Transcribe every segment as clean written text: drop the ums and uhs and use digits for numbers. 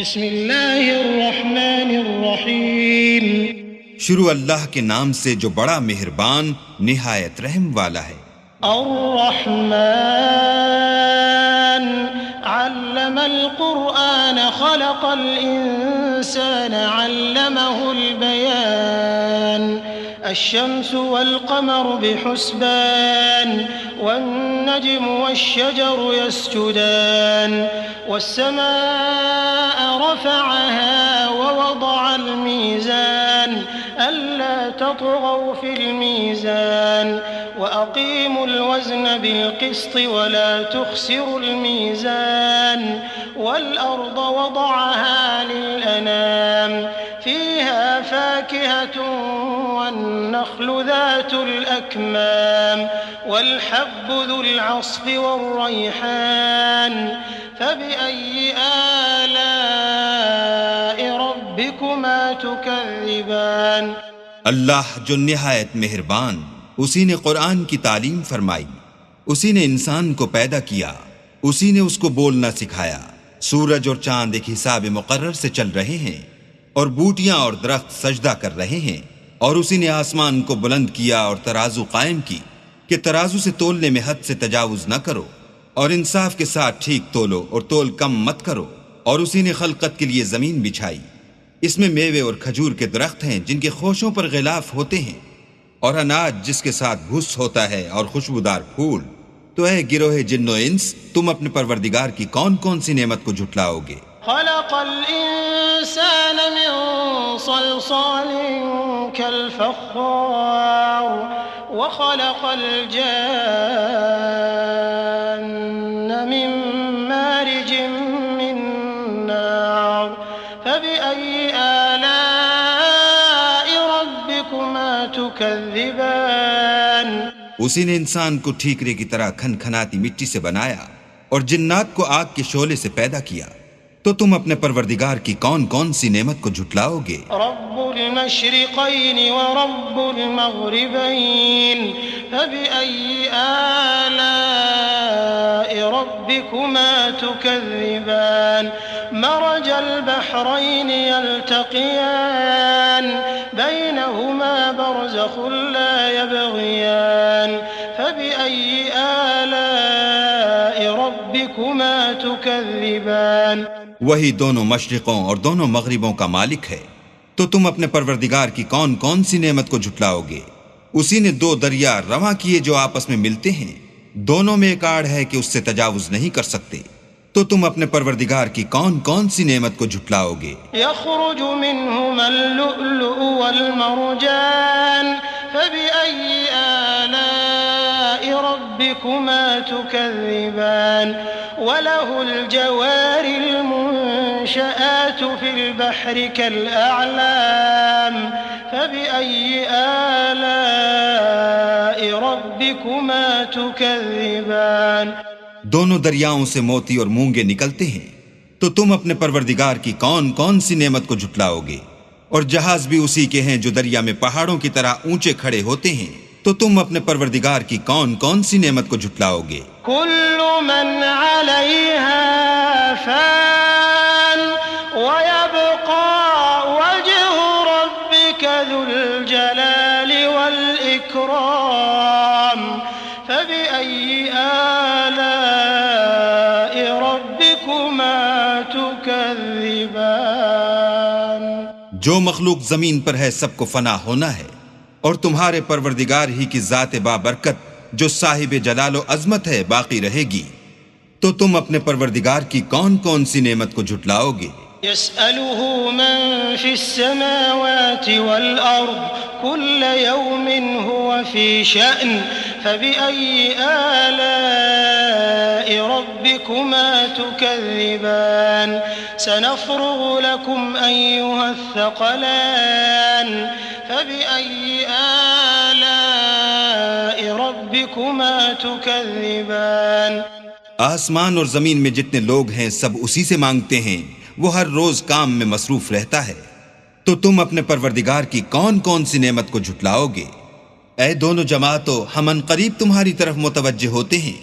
بسم اللہ الرحمن الرحیم، شروع اللہ کے نام سے جو بڑا مہربان نہایت رحم والا ہے۔ الرحمن علم القرآن خلق الإنسان علمه البيان الشمس والقمر بحسبان والنجم والشجر يسجدان والسماء رفعها ووضع الميزان ألا تطغوا في الميزان وأقيموا الوزن بالقسط ولا تخسروا الميزان والأرض وضعها للأنام فيها فاكهة والنخل ذات الأكمام والحب ذو العصف والريحان فبأي آلاء ربكما تكذبان۔ اللہ جو نہایت مہربان، اسی نے قرآن کی تعلیم فرمائی، اسی نے انسان کو پیدا کیا، اسی نے اس کو بولنا سکھایا۔ سورج اور چاند ایک حساب مقرر سے چل رہے ہیں اور بوٹیاں اور درخت سجدہ کر رہے ہیں، اور اسی نے آسمان کو بلند کیا اور ترازو قائم کی کہ ترازو سے تولنے میں حد سے تجاوز نہ کرو، اور انصاف کے ساتھ ٹھیک تولو اور تول کم مت کرو۔ اور اسی نے خلقت کے لیے زمین بچھائی، اس میں میوے اور کھجور کے درخت ہیں جن کے خوشوں پر غلاف ہوتے ہیں، اور اناج جس کے ساتھ بھس ہوتا ہے، اور خوشبودار پھول۔ تو اے گروہ جن و انس، تم اپنے پروردگار کی کون کون سی نعمت کو جھٹلاؤ گے؟ خلق الإنسان من صلصال كالفخار وخلق الجان من مارج من نار فبأي آلاء ربكما تكذبان۔ اسی نے انسان کو ٹھیکرے کی طرح کھن کھناتی مٹی سے بنایا اور جنات کو آگ کے شعلے سے پیدا کیا، تو تم اپنے پروردگار کی کون کون سی نعمت کو جھٹلاؤ گے؟ رب المشرقین ورب المغربین فبأي آلاء ربكما تكذبان۔ مرج البحرين يلتقيان بينهما برزخ لا يبغيان فبأي آلاء ربكما تكذبان۔ وہی دونوں مشرقوں اور دونوں مغربوں کا مالک ہے، تو تم اپنے پروردگار کی کون کون سی نعمت کو جھٹلاؤ گے؟ اسی نے دو دریا رواں کیے جو آپس میں ملتے ہیں، دونوں میں ایک آڑ ہے کہ اس سے تجاوز نہیں کر سکتے، تو تم اپنے پروردگار کی کون کون سی نعمت کو جھٹلاؤ گے؟ يخرج منهما اللؤلؤ والمرجان فبأي آلاء ربكما تكذبان۔ وله الجوار المنشآت في البحر كالأعلام فبأي آلاء ربكما تكذبان۔ دونوں دریاؤں سے موتی اور مونگے نکلتے ہیں، تو تم اپنے پروردگار کی کون کون سی نعمت کو جھٹلاؤ گے؟ اور جہاز بھی اسی کے ہیں جو دریا میں پہاڑوں کی طرح اونچے کھڑے ہوتے ہیں، تو تم اپنے پروردگار کی کون کون سی نعمت کو جھٹلاؤ گے؟ كل من عليها فان ويبقى وجه ربك ذو الجلال والإكرام فبأي آلاء ربكما تكذبان۔ جو مخلوق زمین پر ہے سب کو فنا ہونا ہے، اور تمہارے پروردگار ہی کی ذات بابرکت جو صاحب جلال و عظمت ہے باقی رہے گی، تو تم اپنے پروردگار کی کون کون سی نعمت کو جھٹلاؤ گے؟ يسأله من في السماوات والأرض كل يوم هو في شأن فبأي آلاء ربكما تكذبان۔ سنفرغ لكم أيها الثقلان فبأي آلاء ربكما تكذبان۔ آسمان اور زمین میں جتنے لوگ ہیں سب اسی سے مانگتے ہیں، وہ ہر روز کام میں مصروف رہتا ہے، تو تم اپنے پروردگار کی کون کون سی نعمت کو جھٹلاؤ گے؟ اے دونوں جماعتوں، ہم ان قریب تمہاری طرف متوجہ ہوتے ہیں،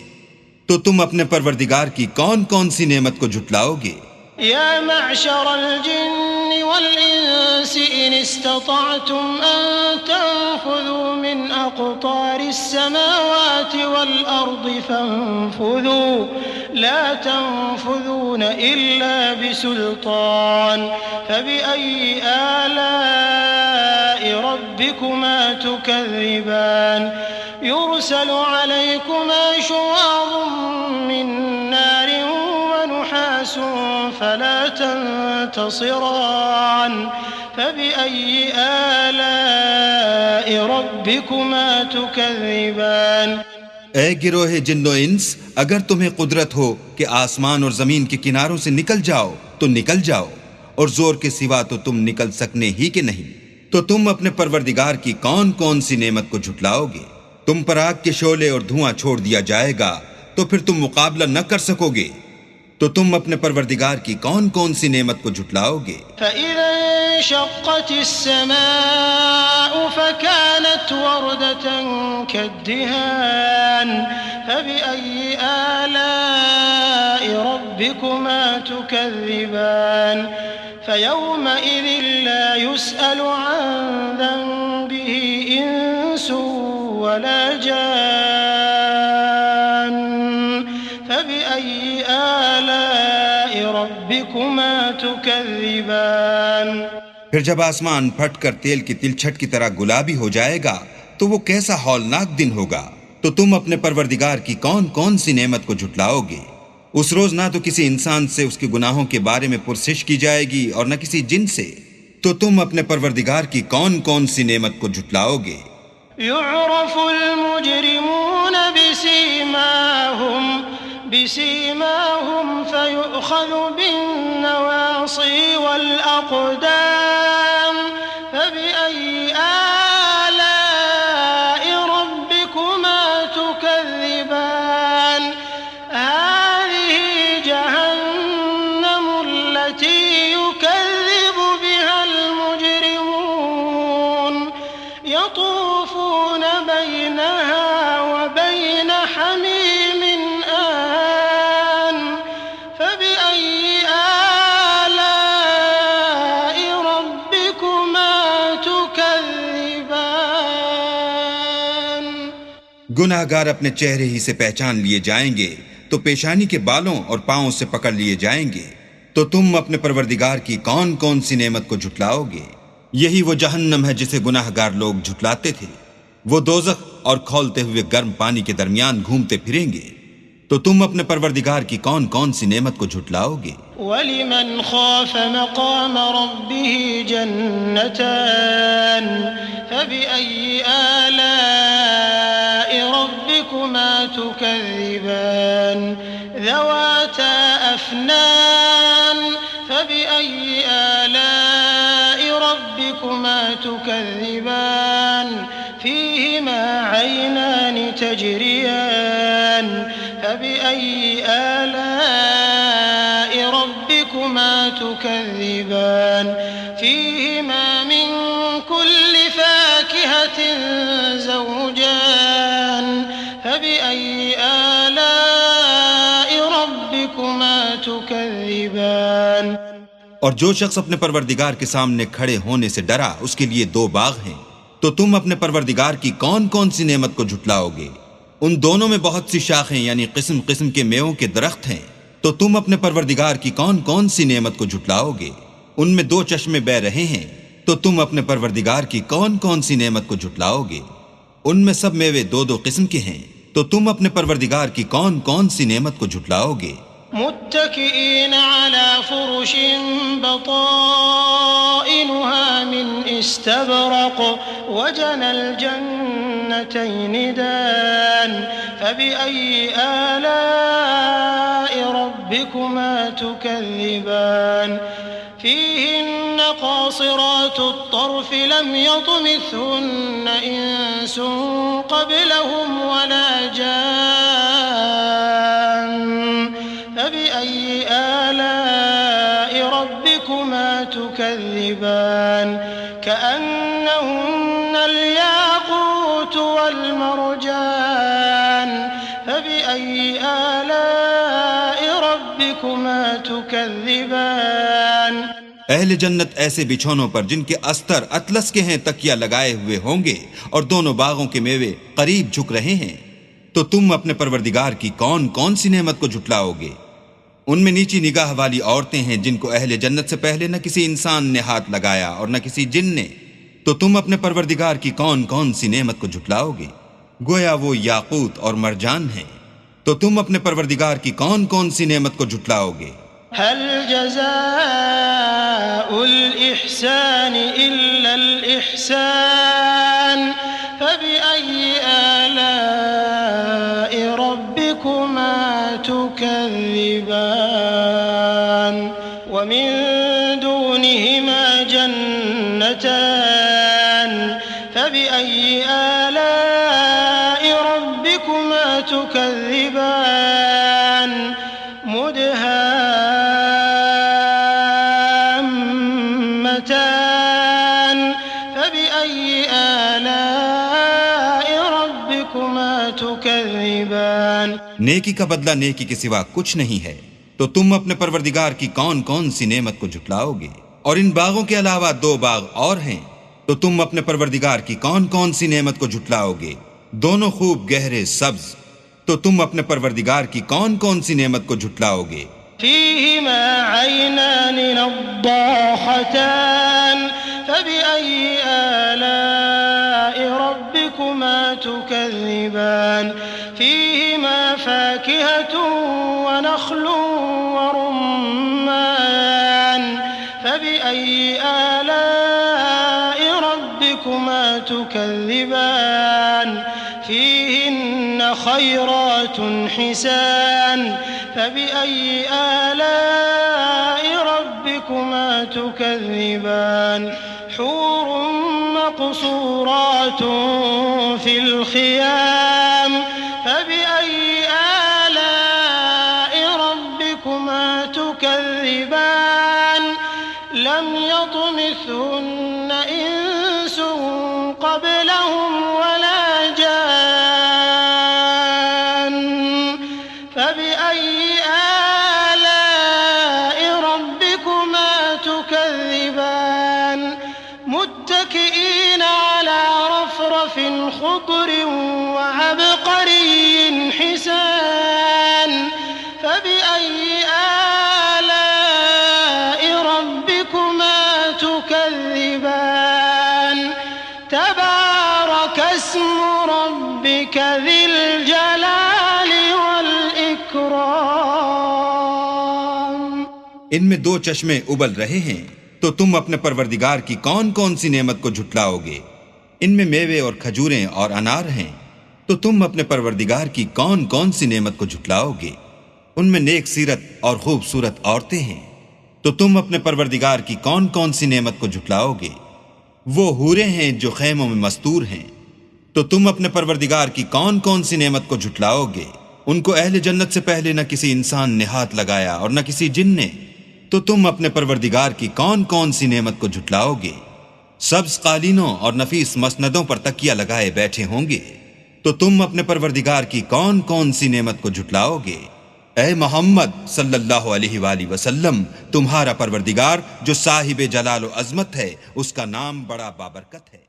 تو تم اپنے پروردگار کی کون کون سی نعمت کو جھٹلاؤ گے؟ يا معشر الجن والإنس إن استطعتم أن تنفذوا من أقطار السماوات والأرض فانفذوا لا تنفذون إلا بسلطان فبأي آلاء ربكما تكذبان يرسل عليكما شواظ من نار ونحاس فلا تنتصران فبأي آلاء ربكما تكذبان اے گروہ جن و انس، اگر تمہیں قدرت ہو کہ آسمان اور زمین کے کناروں سے نکل جاؤ تو نکل جاؤ، اور زور کے سوا تو تم نکل سکنے ہی کہ نہیں، تو تم اپنے پروردگار کی کون کون سی نعمت کو جھٹلاؤ گے؟ تم پر آگ کے شعلے اور دھواں چھوڑ دیا جائے گا تو پھر تم مقابلہ نہ کر سکو گے، تو تم اپنے پروردگار کی کون کون سی نعمت کو جھٹلاؤ گے؟ فَإِذَا انشَقَّتِ السَّمَاءُ فَكَانَتْ وَرْدَةً كَالدِّهَانِ فَبِأَيِّ آلَاءِ رَبِّكُمَا تُكَذِّبَانِ فَيَوْمَئِذٍ لَا يُسْأَلُ عَنْ ذَنبِهِ إِنسٌ وَلَا جَانٌّ فَبِأَيِّ آلاء ربكما تكذبان پھر جب آسمان پھٹ کر تیل کی تلچھٹ کی طرح گلابی ہو جائے گا تو وہ کیسا ہولناک دن ہوگا، تو تم اپنے پروردگار کی کون کون سی نعمت کو جھٹلاؤ گے؟ اس روز نہ تو کسی انسان سے اس کے گناہوں کے بارے میں پرسش کی جائے گی اور نہ کسی جن سے، تو تم اپنے پروردگار کی کون کون سی نعمت کو جھٹلاؤ گے؟ يعرف المجرمون بسيماهم فيؤخذ بالنواصي والأقدام فبأي آلاء ربكما تكذبان هذه جهنم التي يكذب بها المجرمون يطوفون بينها وبين حميم آن فبأي آلاء ربكما تكذبان گناہ گار اپنے چہرے ہی سے پہچان لیے جائیں گے تو پیشانی کے بالوں اور پاؤں سے پکڑ لیے جائیں گے، تو تم اپنے پروردگار کی کون کون سی نعمت کو جھٹلاؤ گے؟ یہی وہ جہنم ہے جسے گناہ گار لوگ جھٹلاتے تھے، وہ دوزخ اور کھولتے ہوئے گرم پانی کے درمیان گھومتے پھریں گے، تو تم اپنے پروردگار کی کون کون سی نعمت کو جھٹلاؤ گے؟ وَلِمَنْ خَافَ مَقَامَ رَبِّهِ جَنَّتَانِ فَبِأَيِّ آلَاءِ رَبِّكُمَا تُكَذِّبَانِ ذَوَاتَا أَفْنَانٍ فَبِأَيِّ آلَاءِ رَبِّكُمَا تُكَذِّبَانِ فِيهِمَا عَيْنَانِ تَجْرِيَانِ فَبِأَيِّ آلَاءِ رَبِّكُمَا تُكَذِّبَانِ فِيهِمَا مِن كُلِّ فَاكِهَةٍ زَوْجَانِ فَبِأَيِّ آلَاءِ رَبِّكُمَا تُكَذِّبَانِ اور جو شخص اپنے پروردگار کے سامنے کھڑے ہونے سے ڈرا، اس کے لیے دو باغ ہیں، تو تم اپنے پروردگار کی کون کون سی نعمت کو جھٹلاؤ گے؟ ان دونوں میں بہت سی شاخیں یعنی قسم قسم کے میووں کے درخت ہیں، تو تم اپنے پروردگار کی کون کون سی نعمت کو جھٹلاؤ گے؟ ان میں دو چشمے بہ رہے ہیں، تو تم اپنے پروردگار کی کون کون سی نعمت کو جھٹلاؤ گے؟ ان میں سب میوے دو دو قسم کے ہیں، تو تم اپنے پروردگار کی کون کون سی نعمت کو جھٹلاؤ گے؟ متكئين على فرش بطائنها من استبرق وجنى الجنتين دان فبأي آلاء ربكما تكذبان فيهن قاصرات الطرف لم يطمثهن إنس قبلهم ولا جان فبأي آلاء ربكما تكذبان كأنهن الياقوت والمرجان فبأي آلاء ربكما ربكما تكذبان اہل جنت ایسے بچھونوں پر جن کے استر اطلس کے ہیں تکیہ لگائے ہوئے ہوں گے اور دونوں باغوں کے میوے قریب جھک رہے ہیں، تو تم اپنے پروردگار کی کون کون سی نعمت کو جھٹلاؤ گے؟ ان میں نیچی نگاہ والی عورتیں ہیں جن کو اہل جنت سے پہلے نہ کسی انسان نے ہاتھ لگایا اور نہ کسی جن نے، تو تم اپنے پروردگار کی کون کون سی نعمت کو جھٹلاؤ گے؟ گویا وہ یاقوت اور مرجان ہیں، تو تم اپنے پروردگار کی کون کون سی نعمت کو جھٹلاؤ گے؟ هل جزاء الإحسان إلا الإحسان فبأي آلاء ربكما تكذبان ومن دونهما جنتان فبأي آلاء ربكما تكذبان مدهامتان فبأي آلاء ربكما تكذبان نیکی کا بدلہ نیکی کے سوا کچھ نہیں ہے، تو تم اپنے پروردگار کی کون کون سی نعمت کو جھٹلاؤ گے؟ اور ان باغوں کے علاوہ 2 باغ اور ہیں، تو تم اپنے پروردگار کی کون کون سی نعمت کو جھٹلاؤ گے؟ دونوں خوب گہرے سبز، تو تم اپنے پروردگار کی کون کون سی نعمت کو جھٹلاؤ گے؟ فيهما عينان نضاحتان فبأي آلاء ربكما تكذبان فيهما فاكهة ونخل ورمان فبأي آلاء ربكما تكذبان فيهن خيرات حسان فبأي آلاء ربكما تكذبان حور مقصورات في الخيام فبأي آلاء ربكما تكذبان لم يطمثهن إنس قبلهم ولا جان فبأي آلاء ربكما تكذبان متكئين على رفرف خضر وعبقري حسان فبأي آلاء ربكما تكذبان تبارك اسم ربك ذي الجلال والإكرام ان میں 2 چشمے ابل رہے ہیں، تو تم اپنے پروردگار کی کون کون سی نعمت کو جھٹلاؤ گے؟ ان میں میوے اور کھجوریں اور انار ہیں، تو تم اپنے پروردگار کی کون کون سی نعمت کو جھٹلاؤ گے؟ ان میں نیک سیرت اور خوبصورت عورتیں ہیں، تو تم اپنے پروردگار کی کون کون سی نعمت کو جھٹلاؤ گے؟ وہ حوریں ہیں جو خیموں میں مستور ہیں، تو تم اپنے پروردگار کی کون کون سی نعمت کو جھٹلاؤ گے؟ ان کو اہل جنت سے پہلے نہ کسی انسان نے ہاتھ لگایا اور نہ کسی جن نے، تو تم اپنے پروردگار کی کون کون سی نعمت کو جھٹلاؤ گے؟ سبز قالینوں اور نفیس مسندوں پر تکیہ لگائے بیٹھے ہوں گے، تو تم اپنے پروردگار کی کون کون سی نعمت کو جھٹلاؤ گے؟ اے محمد صلی اللہ علیہ وآلہ وسلم، تمہارا پروردگار جو صاحب جلال و عظمت ہے، اس کا نام بڑا بابرکت ہے۔